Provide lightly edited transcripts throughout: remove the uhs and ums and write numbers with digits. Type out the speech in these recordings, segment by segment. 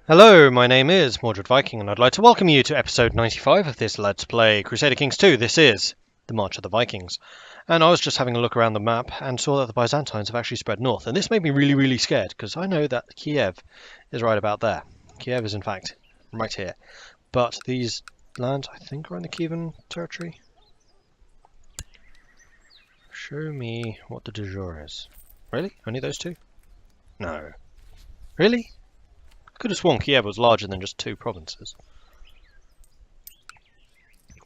Hello, my name is Mordred Viking, and I'd like to welcome you to episode 95 of this Let's Play Crusader Kings II. This is the March of the Vikings. And I was just having a look around the map and saw that the Byzantines have actually spread north. And this made me really scared, because I know that Kiev is right about there. Kiev is, in fact, right here. But these lands, I think, are in the Kievan territory. Show me what the du jour is. Really? Only those two? No. Really? Could have sworn Kiev was larger than just two provinces.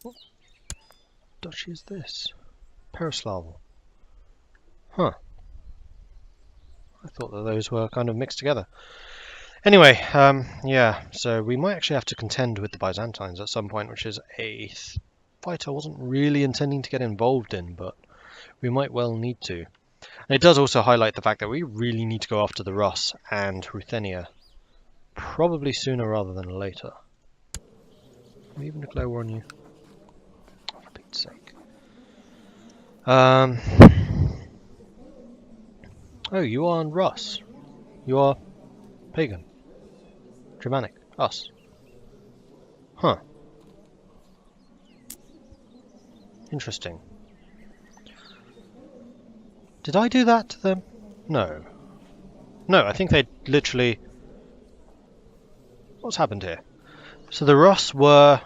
What duchy is this? Peroslav. Huh. I thought that those were kind of mixed together. Anyway, yeah, so we might actually have to contend with the Byzantines at some point, which is a fight I wasn't really intending to get involved in, but we might well need to. And it does also highlight the fact that we really need to go after the Rus and Ruthenia. Probably sooner rather than later. Can we even declare war on you? Oh, for Pete's sake. Oh, you are Rus. You are pagan. Germanic. Us. Huh. Interesting. Did I do that to them? No. No, I think they literally... What's happened here? So the Rus were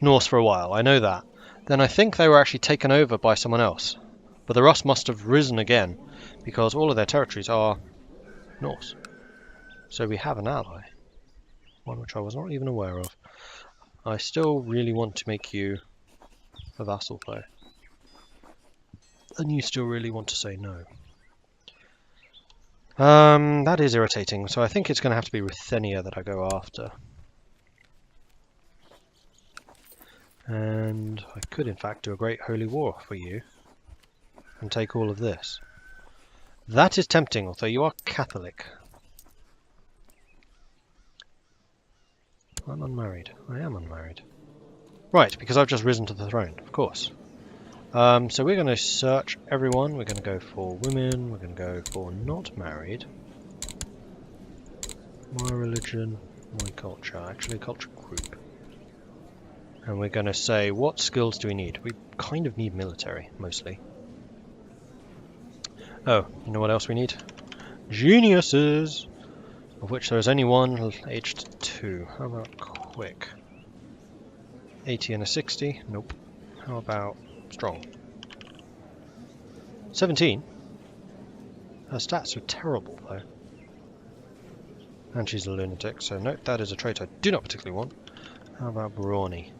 Norse for a while, I know that. Then I think they were actually taken over by someone else. But the Rus must have risen again, because all of their territories are Norse. So we have an ally. One which I was not even aware of. I still really want to make you a vassal though. And you still really want to say no. That is irritating, so I think it's going to have to be Ruthenia that I go after. And I could in fact do a great holy war for you and take all of this. That is tempting, although you are Catholic. I'm unmarried. I am unmarried. Right, because I've just risen to the throne, of course. So we're going to search everyone. We're going to go for women. We're going to go for not married. My religion, my culture. Actually, culture group. And we're going to say, what skills do we need? We kind of need military, mostly. Oh, you know what else we need? Geniuses! Of which there is only one, aged 2. How about quick? 80 and a 60? Nope. How about strong? 17? Her stats are terrible, though. And she's a lunatic, so nope, that is a trait I do not particularly want. How about brawny?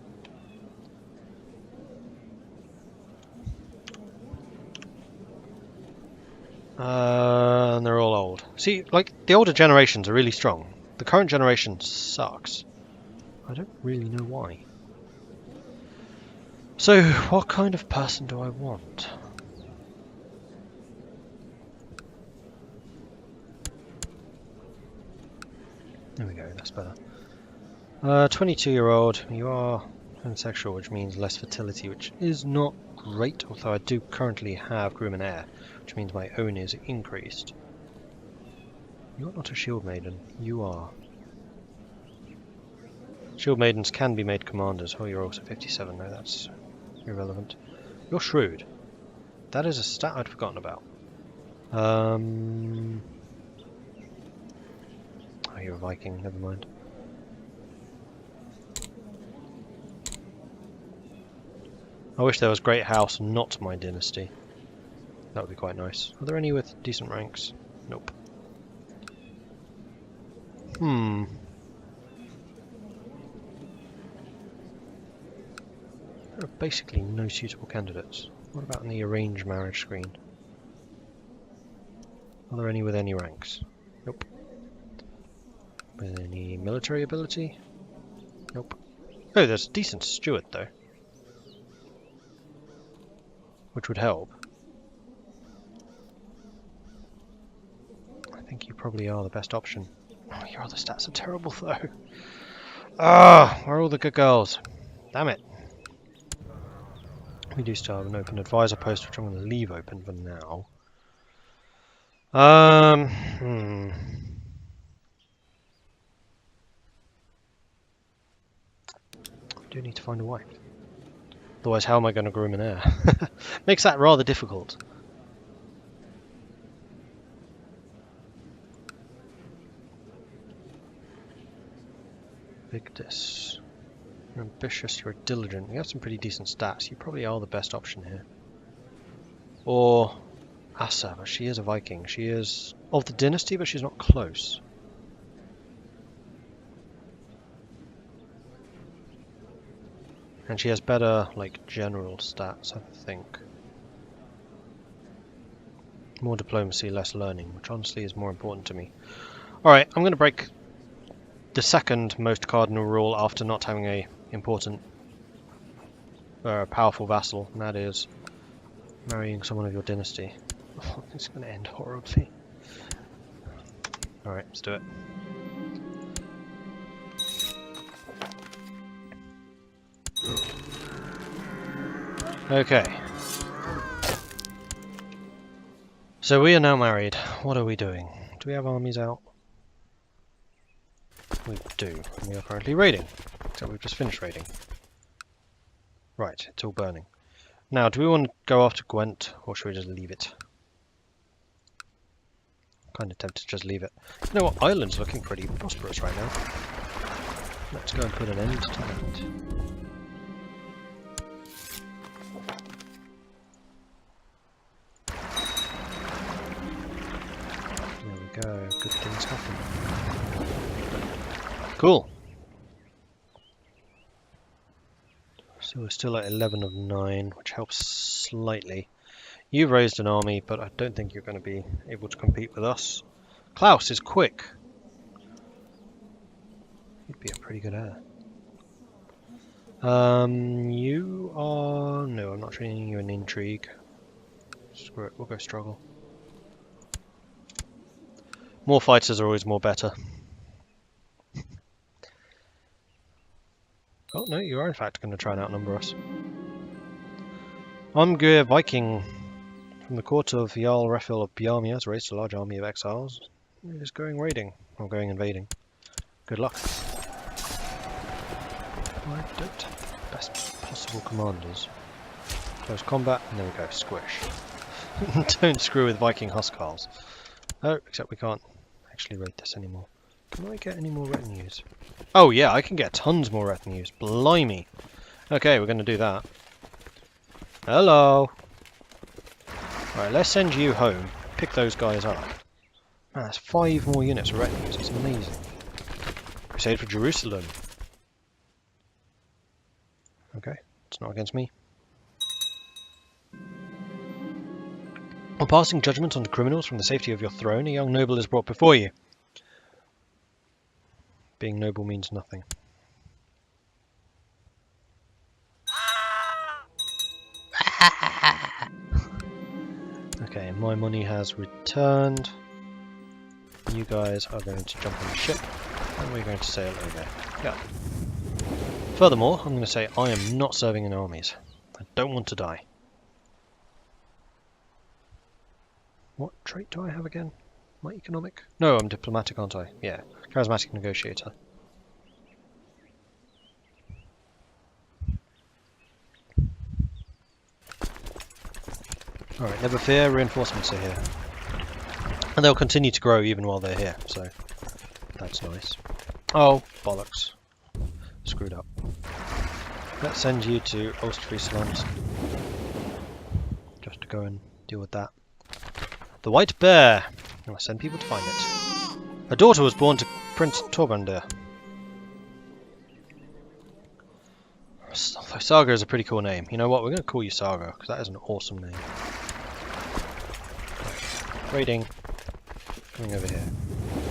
And they're all old. See, like, the older generations are really strong. The current generation sucks. I don't really know why. So, what kind of person do I want? There we go, that's better. 22-year-old, you are homosexual, which means less fertility, which is not great, although I do currently have groom and heir, which means my own is increased. You are not a shield maiden, you are. Shield maidens can be made commanders. Oh, you're also 57, no, that's irrelevant. You're shrewd. That is a stat I'd forgotten about. Oh, you're a Viking, never mind. I wish there was Great House, not my dynasty. That would be quite nice. Are there any with decent ranks? Nope. There are basically no suitable candidates. What about in the arranged marriage screen? Are there any with any ranks? Nope. With any military ability? Nope. Oh, there's a decent steward though. Which would help. I think you probably are the best option. Oh, your other stats are terrible though. Ah, where are all the good girls? Damn it. We do still have an open advisor post, which I'm going to leave open for now. do need to find a wife. Otherwise, how am I going to groom an heir? Makes that rather difficult. Victus. You're ambitious, you're diligent. You have some pretty decent stats. You probably are the best option here. Or Asa, but she is a Viking. She is of the dynasty, but she's not close. And she has better, like, general stats, I think. More diplomacy, less learning, which honestly is more important to me. Alright, I'm going to break the second most cardinal rule after not having a important, powerful vassal, and that is marrying someone of your dynasty. Oh, it's going to end horribly. Alright, let's do it. Okay. So we are now married. What are we doing? Do we have armies out? We do. And we are currently raiding. So we've just finished raiding. Right, it's all burning. Now, do we want to go after Gwent, or should we just leave it? I'm kind of tempted to just leave it. You know what? Ireland's looking pretty prosperous right now. Let's go and put an end to that. Go. Good things happen. Cool. So we're still at 11 of 9, which helps slightly. You've raised an army, but I don't think you're going to be able to compete with us. Klaus is quick. He'd be a pretty good heir. You are... No, I'm not training you in intrigue. Screw it, we'll go struggle. More fighters are always more better. Oh no, you are in fact going to try and outnumber us. Holmgard Viking from the court of Jarl Refil of Bjarmia has raised a large army of exiles. It is going raiding, or going invading. Good luck. I don't have the best possible commanders. Close combat, and there we go, squish. Don't screw with Viking Huskarls. Oh, except we can't actually raid this anymore. Can I get any more retinues? Oh yeah, I can get tons more retinues. Blimey. Okay, we're going to do that. Hello. Alright, let's send you home. Pick those guys up. Man, that's 5 more units of retinues. It's amazing. Crusade for Jerusalem. Okay, it's not against me. On passing judgment on the criminals from the safety of your throne, a young noble is brought before you. Being noble means nothing. Okay, my money has returned. You guys are going to jump on the ship, and we're going to sail over. Yeah. Furthermore, I'm going to say I am not serving in armies. I don't want to die. What trait do I have again? My economic? No, I'm diplomatic, aren't I? Yeah, charismatic negotiator. Alright, never fear, reinforcements are here. And they'll continue to grow even while they're here, so that's nice. Oh, bollocks. Screwed up. Let's send you to Ostfriesland. Just to go and deal with that. The White Bear! I must send people to find it. A daughter was born to Prince Torbander. Saga is a pretty cool name. You know what, we're going to call you Saga, because that is an awesome name. Raiding. Coming over here.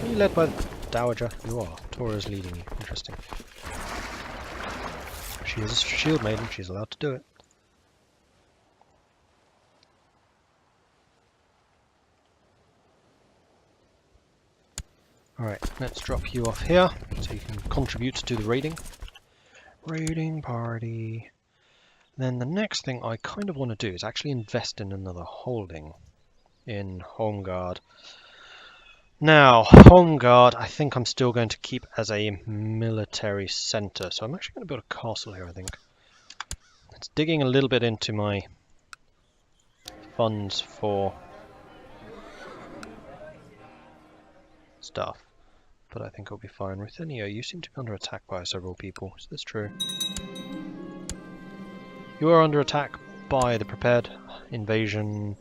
Are you led by the Dowager? You are. Tora is leading you. Interesting. She is a shield maiden, she's allowed to do it. Alright, let's drop you off here, so you can contribute to the raiding. Raiding party. Then the next thing I kind of want to do is actually invest in another holding in Holmgard. Now, Holmgard, I think I'm still going to keep as a military centre. So I'm actually going to build a castle here, I think. It's digging a little bit into my funds for stuff. But I think it'll be fine. Ruthenio, you seem to be under attack by several people. Is this true? You are under attack by the prepared invasion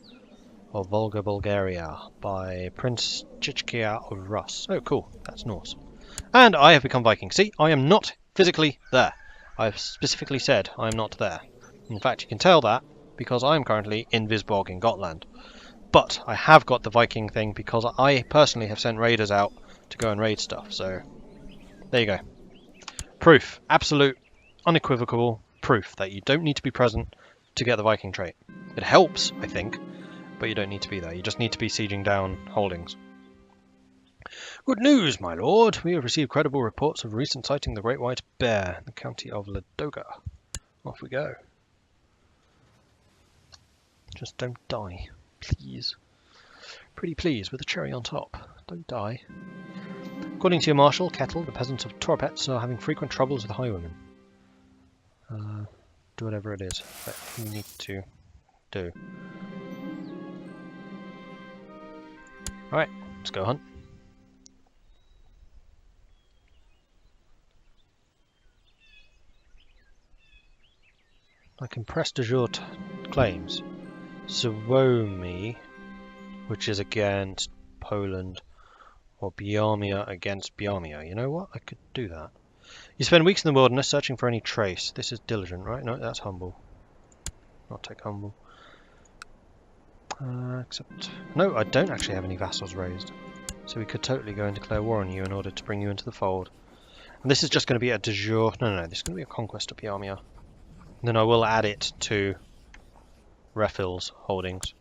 of Volga, Bulgaria by Prince Chichkia of Rus. Oh, cool. That's Norse. And I have become Viking. See, I am not physically there. I've specifically said I am not there. In fact, you can tell that because I am currently in Visborg in Gotland. But I have got the Viking thing because I personally have sent raiders out to go and raid stuff. So, there you go. Proof. Absolute, unequivocal proof that you don't need to be present to get the Viking trait. It helps, I think, but you don't need to be there. You just need to be sieging down holdings. Good news, my lord. We have received credible reports of recent sighting of the great white bear in the county of Ladoga. Off we go. Just don't die, please. Pretty please, with a cherry on top. Don't die. According to your marshal, Kettle, the peasants of Toropets are having frequent troubles with the highwaymen. Do whatever it is that you need to do. Alright, let's go hunt. I can press de jure claims. Suomi, which is against Poland, or Biarmia against Biarmia. You know what? I could do that. You spend weeks in the wilderness searching for any trace. This is diligent, right? No, that's humble. I'll take humble. Except... No, I don't actually have any vassals raised. So we could totally go and declare war on you in order to bring you into the fold. And this is just going to be a de jure... No, this is going to be a conquest of Biarmia. And then I will add it to Refil's holdings.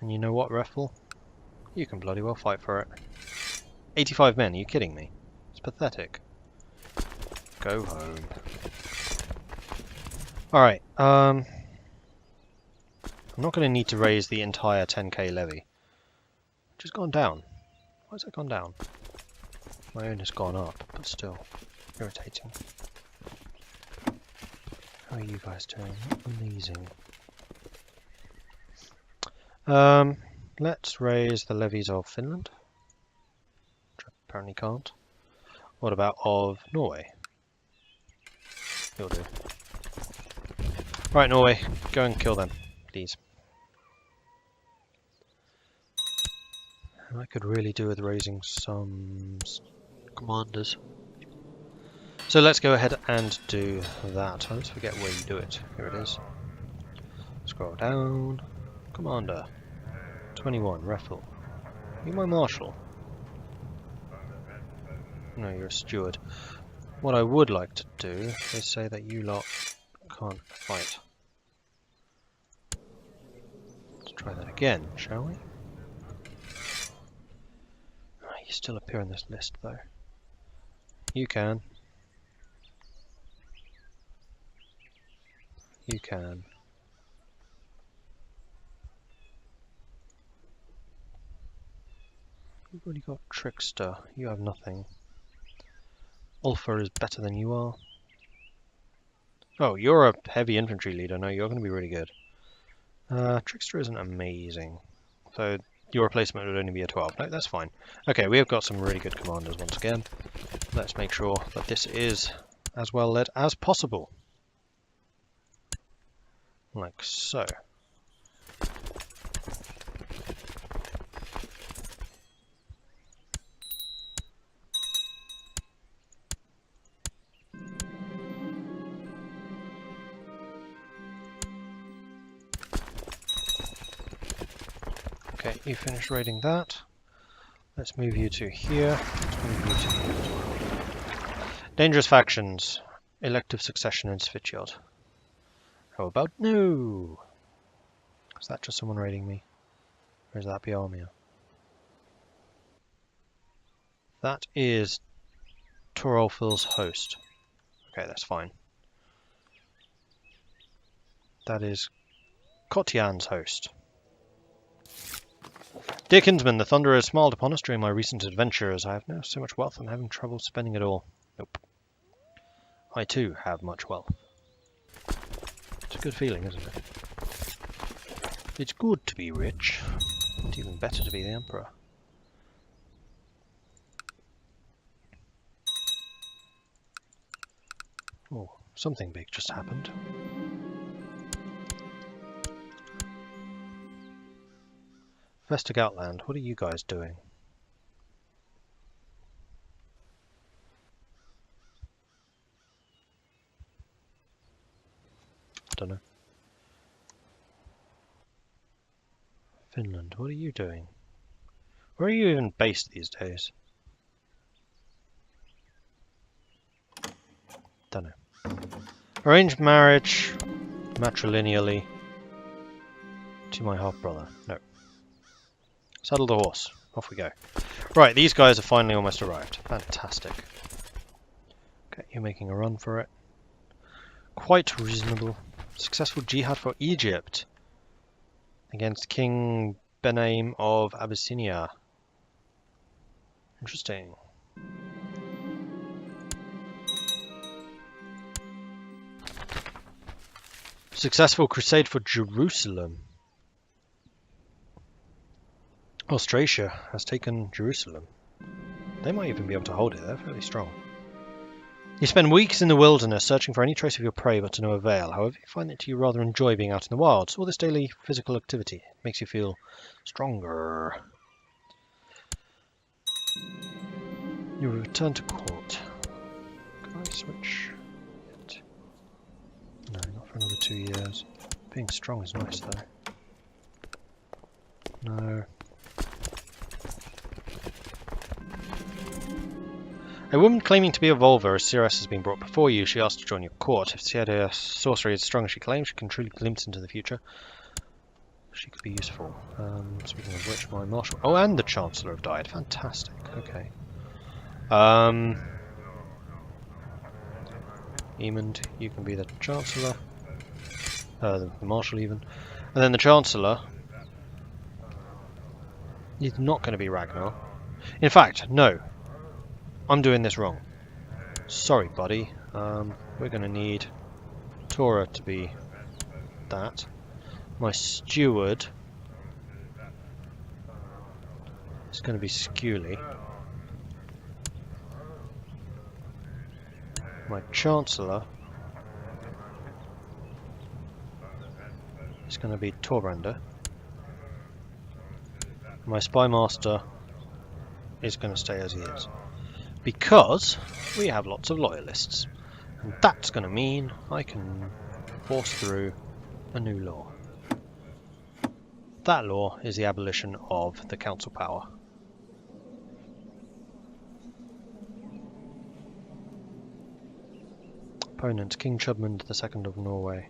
And you know what, Refil? You can bloody well fight for it. 85 men, are you kidding me? It's pathetic. Go home. Alright, I'm not going to need to raise the entire 10k levy. Which has gone down. Why has it gone down? My own has gone up, but still. Irritating. How are you guys doing? Amazing. Let's raise the levies of Finland. Which I apparently can't. What about of Norway? You'll do. Right, Norway, go and kill them, please. I could really do with raising some commanders. So let's go ahead and do that. I always forget where you do it. Here it is. Scroll down. Commander. 21, Refil. Are you my marshal? No, you're a steward. What I would like to do is say that you lot can't fight. Let's try that again, shall we? You still appear on this list, though. You can. You can. You've already got Trickster. You have nothing. Ulfa is better than you are. Oh, you're a heavy infantry leader. No, you're going to be really good. Trickster isn't amazing. So your replacement would only be a 12. No, that's fine. Okay, we have got some really good commanders once again. Let's make sure that this is as well led as possible. Like so. Okay, you finished raiding that. Let's move you to here. Let's move you to here as well. Dangerous factions. Elective succession in Svitjod. How about no? Is that just someone raiding me? Or is that Biarmia? That is Torolfil's host. Okay, that's fine. That is Kotian's host. Dear kinsman, the Thunderer smiled upon us during my recent adventures. I have now so much wealth I'm having trouble spending it all. Nope. I too have much wealth. It's a good feeling, isn't it? It's good to be rich. It's even better to be the Emperor. Oh, something big just happened. Vestig Outland, what are you guys doing? Don't know. Finland, what are you doing? Where are you even based these days? Don't know. Arranged marriage, matrilineally, to my half-brother. No. Saddle the horse. Off we go. Right, these guys have finally almost arrived. Fantastic. Okay, you're making a run for it. Quite reasonable. Successful jihad for Egypt against King Benaim of Abyssinia. Interesting. Successful crusade for Jerusalem. Austrasia has taken Jerusalem. They might even be able to hold it. They're fairly strong. You spend weeks in the wilderness searching for any trace of your prey, but to no avail. However, you find that you rather enjoy being out in the wilds. All this daily physical activity makes you feel stronger. You return to court. Can I switch it? No, not for another 2 years. Being strong is nice, though. No. A woman claiming to be a Volva, as Cirrus has been brought before you. She asked to join your court. If she had a sorcery as strong as she claims, she can truly glimpse into the future. She could be useful. Speaking of which, my marshal... Oh, and the Chancellor have died. Fantastic. Okay. Emond, you can be the Chancellor. The Marshal even. And then the Chancellor... He's not going to be Ragnar. In fact, no. I'm doing this wrong. Sorry, buddy. We're going to need Tora to be that. My steward is going to be Skuli. My Chancellor is going to be Torbrander. My Spy Master is going to stay as he is. Because we have lots of loyalists. And that's going to mean I can force through a new law. That law is the abolition of the council power. Opponent, King Chudmund II of Norway.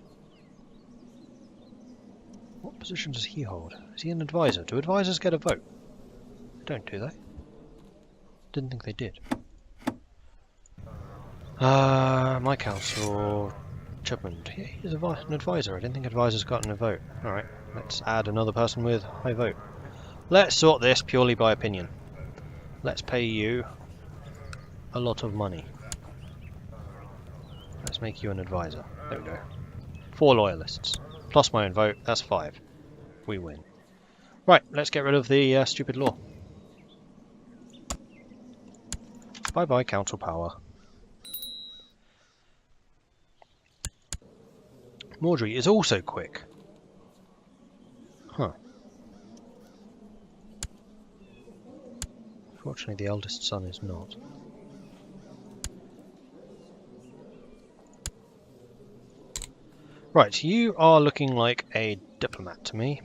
What position does he hold? Is he an advisor? Do advisors get a vote? Don't, do they? Didn't think they did. My council, Chudmund. Yeah, he's an advisor. I didn't think advisors got a vote. Alright, let's add another person with high vote. Let's sort this purely by opinion. Let's pay you a lot of money. Let's make you an advisor. There we go. 4 loyalists. Plus my own vote, that's 5. We win. Right, let's get rid of the stupid law. Bye-bye, council power. Mordred is also quick. Huh. Fortunately, the eldest son is not. Right, you are looking like a diplomat to me.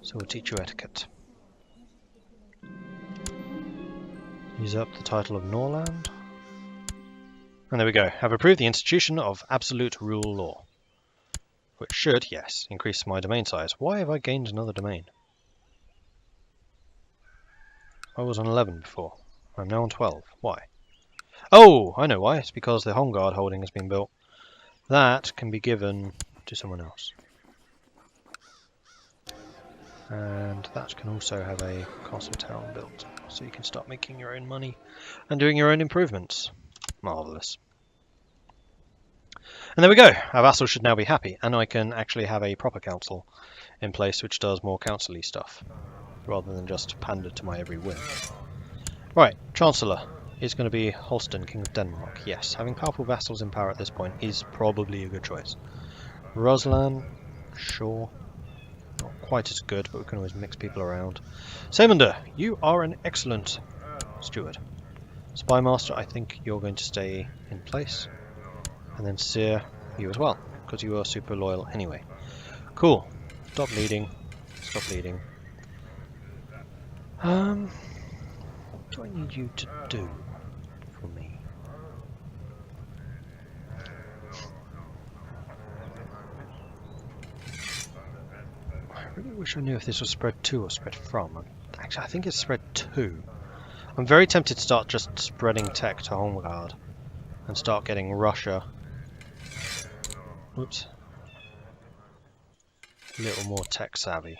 So we'll teach you etiquette. Usurp the title of Norland. And there we go. Have approved the institution of absolute rule law. Which should, yes, increase my domain size. Why have I gained another domain? I was on 11 before. I'm now on 12. Why? Oh, I know why. It's because the Holmgard holding has been built. That can be given to someone else. And that can also have a castle town built, so you can start making your own money and doing your own improvements. Marvellous. And there we go. Our vassals should now be happy, and I can actually have a proper council in place which does more council-y stuff, rather than just pander to my every whim. Right, Chancellor is going to be Holstein, King of Denmark. Yes, having powerful vassals in power at this point is probably a good choice. Ruslan, sure. Not quite as good, but we can always mix people around. Saemander, you are an excellent steward. Spymaster, I think you're going to stay in place. And then Seer, you as well, because you are super loyal anyway. Cool. Stop leading. Stop leading. What do I need you to do for me? I really wish I knew if this was spread to or spread from. Actually, I think it's spread to. I'm very tempted to start just spreading tech to Holmgard and start getting Russia. Whoops. A little more tech savvy.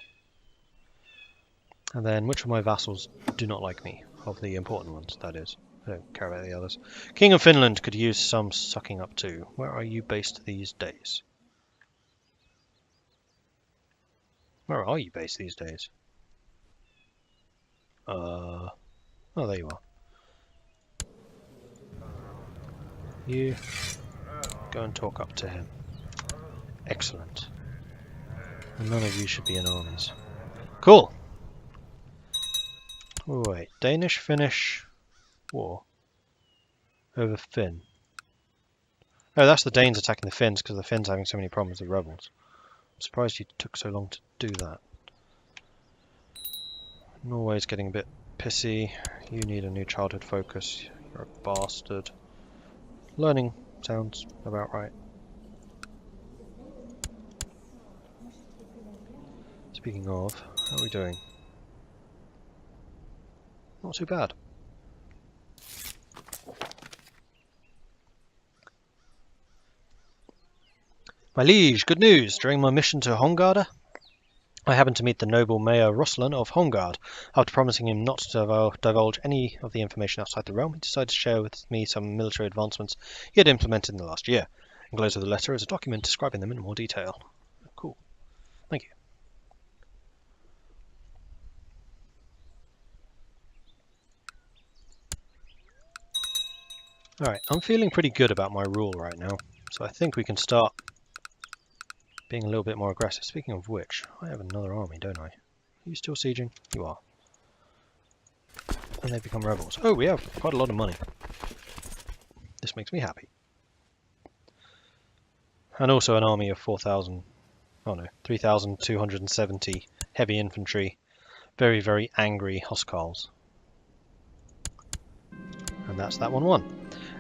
And then, which of my vassals do not like me? Of the important ones, that is. I don't care about the others. King of Finland could use some sucking up too. Where are you based these days? Where are you based these days? Oh, there you are. You go and talk up to him. Excellent. And none of you should be in armies. Cool. Wait, Danish-Finnish war over Finn. Oh, that's the Danes attacking the Finns because the Finns are having so many problems with rebels. I'm surprised you took so long to do that. Norway's getting a bit pissy. You need a new childhood focus. You're a bastard. Learning sounds about right. Speaking of, how are we doing? Not too bad. My liege, good news! During my mission to Holmgard, I happened to meet the noble Mayor Ruslan of Holmgard. After promising him not to divulge any of the information outside the realm, he decided to share with me some military advancements he had implemented in the last year. Enclosed with the letter is a document describing them in more detail. Cool. Thank you. Alright, I'm feeling pretty good about my rule right now, so I think we can start being a little bit more aggressive. Speaking of which, I have another army, don't I? Are you still sieging? You are. And they become rebels. Oh, we have quite a lot of money. This makes me happy. And also an army of 3,270 heavy infantry. Very, very angry Huskarls. And that's that one won.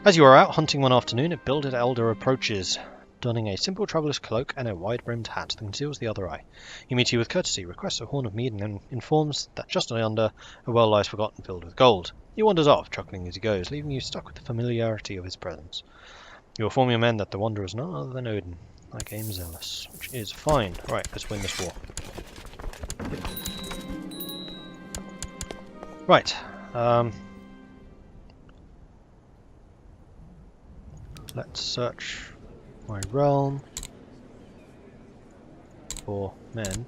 As you are out hunting one afternoon, a bearded elder approaches, donning a simple traveller's cloak and a wide-brimmed hat that conceals the other eye. He meets you with courtesy, requests a horn of mead, and then informs that just under a well lies forgotten filled with gold. He wanders off, chuckling as he goes, leaving you stuck with the familiarity of his presence. You inform your men that the wanderer is none other than Odin, like Aim Zealous, which is fine. Right, let's win this war. Right. Let's search my realm for men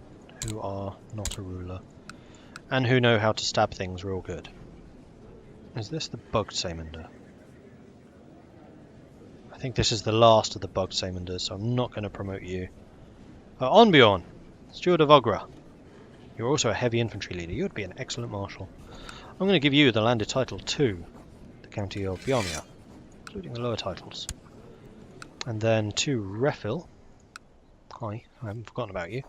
who are not a ruler and who know how to stab things real good. Is this the bugged Saemander? I think this is the last of the bugged Saemanders, so I'm not going to promote you. Onbjorn, Steward of Ogra. You're also a heavy infantry leader. You would be an excellent marshal. I'm going to give you the landed title to the county of Bjarmia, including the lower titles. And then to Refil, hi, I haven't forgotten about you,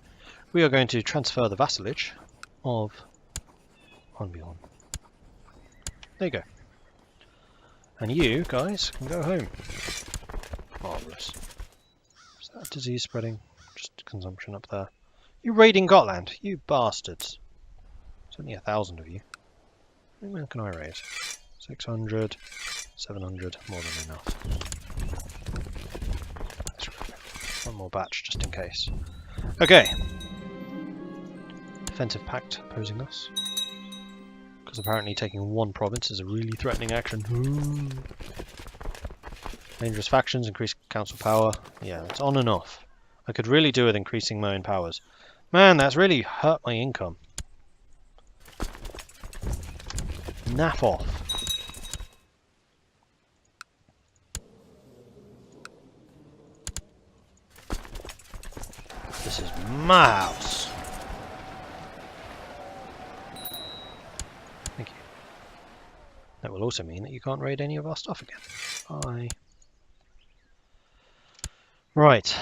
we are going to transfer the vassalage of Onbjorn. There you go. And you guys can go home. Marvellous. Is that disease spreading? Just consumption up there. You raiding Gotland, you bastards. There's only 1,000 of you. How many can I raise? 600, 700, more than enough. One more batch just in case. Okay. defensive pact opposing us. Because apparently taking one province is a really threatening action. Ooh. Dangerous factions, increase council power. Yeah, it's on and off. I could really do with increasing my own powers. Man, that's really hurt my income. Naff off. This is my house. Thank you. That will also mean that you can't raid any of our stuff again. Bye. Right.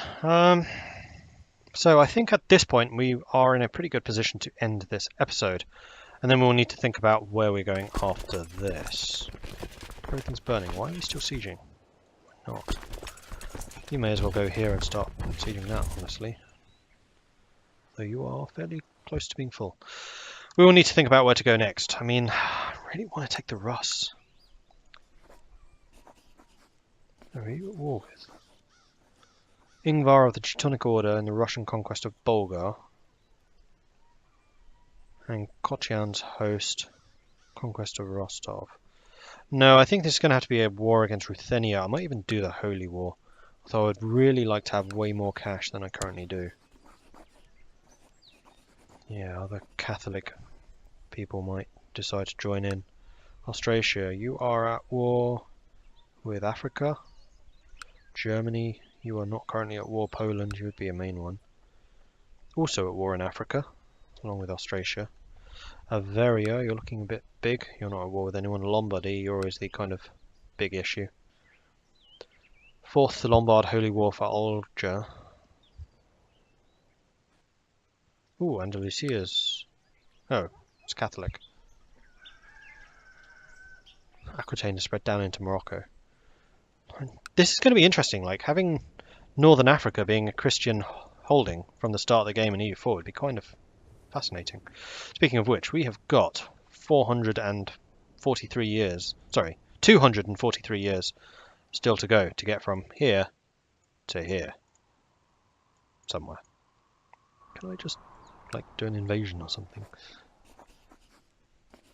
So I think at this point we are in a pretty good position to end this episode. And then we'll need to think about where we're going after this. Everything's burning. Why are we still sieging? Why not? You may as well go here and start sieging that, honestly. Though you are fairly close to being full. We will need to think about where to go next. I mean, I really want to take the Rus. Who are you at war with? Ingvar of the Teutonic Order and the Russian conquest of Bulgar. And Kochian's host, conquest of Rostov. No, I think this is going to have to be a war against Ruthenia. I might even do the Holy War. Although I would really like to have way more cash than I currently do. Yeah, other Catholic people might decide to join in. Austrasia, you are at war with Africa. Germany, you are not currently at war. Poland, you would be a main one. Also at war in Africa, along with Austrasia. Averia, you're looking a bit big. You're not at war with anyone. Lombardy, you're always the kind of big issue. Fourth, the Lombard Holy War for Olga. Ooh, Andalusia's... Oh, it's Catholic. Aquitaine is spread down into Morocco. This is going to be interesting, like having Northern Africa being a Christian holding from the start of the game in EU4 would be kind of fascinating. Speaking of which, we have got 243 years still to go to get from here to here. Somewhere. Can I just, like, do an invasion or something?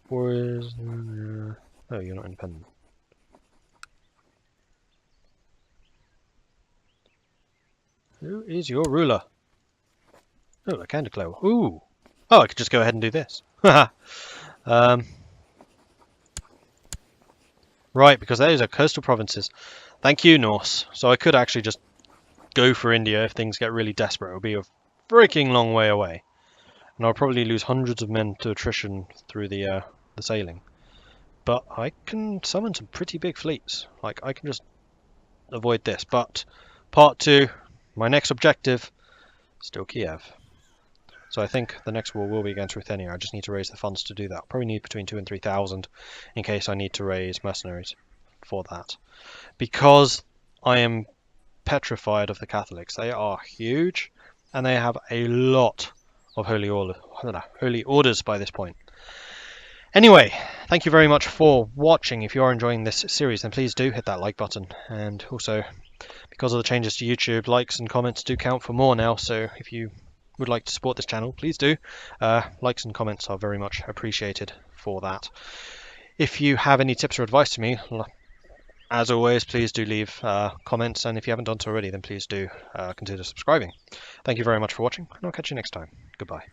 Or is... oh, you're not independent. Who is your ruler? Oh, I can declare. Ooh! Oh, I could just go ahead and do this. Right, because those are coastal provinces. Thank you, Norse. So I could actually just go for India if things get really desperate. It would be a freaking long way away. And I'll probably lose hundreds of men to attrition through the sailing. But I can summon some pretty big fleets. Like, I can just avoid this. But part 2, my next objective, still Kiev. So I think the next war will be against Ruthenia. I just need to raise the funds to do that. I'll probably need between 2,000 and 3,000 in case I need to raise mercenaries for that. Because I am petrified of the Catholics. They are huge and they have a lot of holy orders by this point. Anyway, thank you very much for watching. If you are enjoying this series, then please do hit that like button. And also, because of the changes to YouTube, likes and comments do count for more now. So if you would like to support this channel, please do. Likes and comments are very much appreciated for that. If you have any tips or advice to me, as always, please do leave comments, and if you haven't done so already, then please do consider subscribing. Thank you very much for watching, and I'll catch you next time. Goodbye.